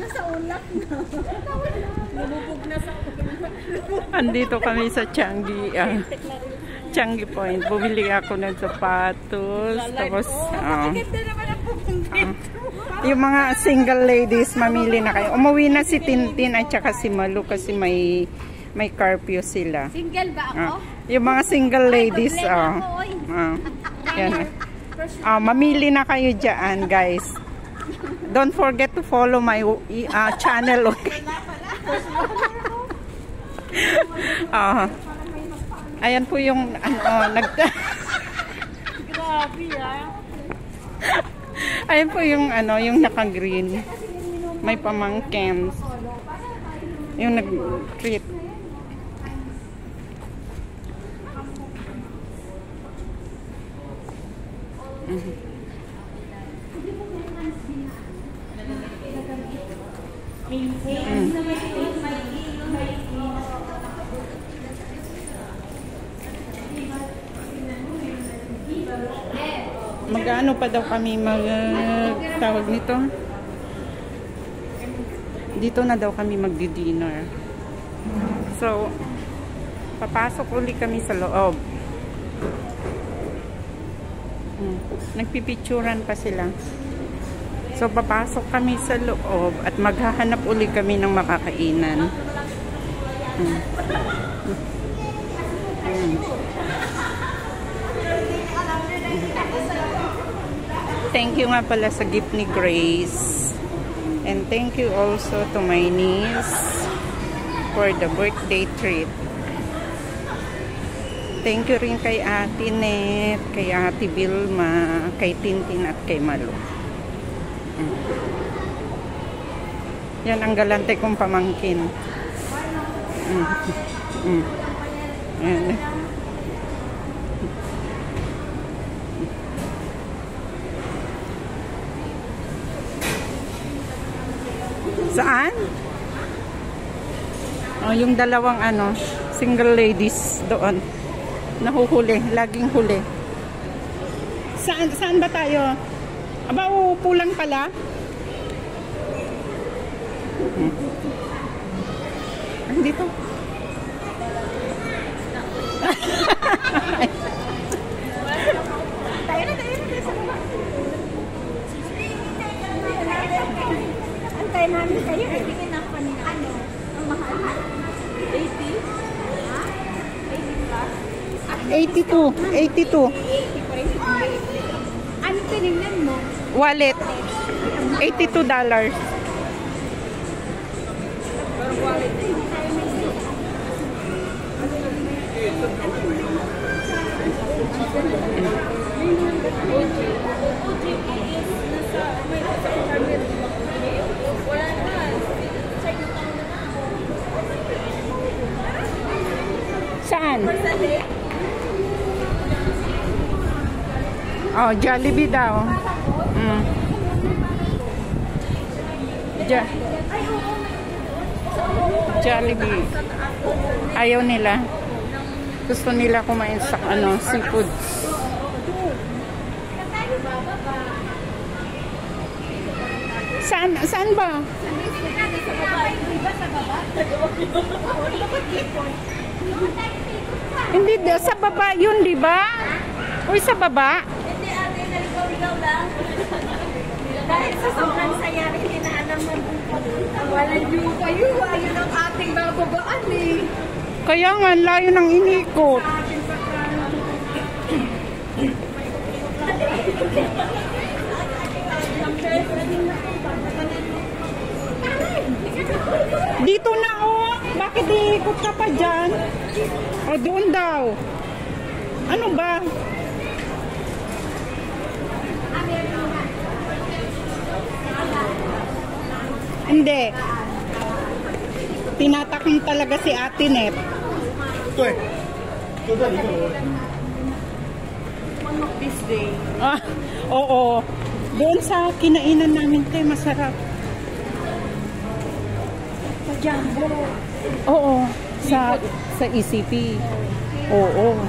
Nasa ulap na. Lumubog na sa ulap. Andito kami sa Changi. Changi Point. Bumili ako ng sapatos. Tapos, yung mga single ladies, mamili na kayo. Umuwi na si Tintin at saka si Malu kasi may curfew sila. Single ba ako? Yung mga single ladies, yan. Mamili na kayo dyan, guys. Don't forget to follow my channel, okay? Ayan po yung Grabe ayan po yung yung naka-green. May pamangkins. Yung nag-treat. Magano pa daw kami tawag nito? Dito na daw kami magdi-dinner. So, papasok uli kami sa loob. Nagpipicturan pa sila. So, papasok kami sa loob at maghahanap uli kami ng makakainan. Thank you nga pala sa gift ni Grace. And thank you also to my niece for the birthday treat. Thank you rin kay Ate Net, kay Ate Vilma, kay Tintin at kay Malu. Yan ang galante kong pamangkin. Yan. Saan? Yung dalawang single ladies doon. Nahuhuli, laging huli. Saan ba tayo? Aba, uupo lang pala. Dito. Tayo na sa baba. Antay namin kayo. Bigyan ako kanina. Ang mahal. 80? 80 plus? 82. Ano tinignan mo? Wallet. $82. Saan? Oh, Jollibee daw. Jollibee. Ayaw nila. Gusto nila kumain sa seafood. Saan ba? Hindi, sa baba yun, di ba? Uy, sa baba? Hindi, ate, naligaw-ligaw lang. Dahil sa sobrang saya rin, hinaalam ng walang view kayo. Ayun ang ating bababaan eh. Kaya nga, layo ng inikot. Dito na bakit iikot ka pa dyan? Doon daw. Ano ba? Hindi. Tinatakang talaga si Ate Net. Manok this day. Oo. Doon sa kinainan namin, masarap. Jumbo. Oo, sa ECP. Oo.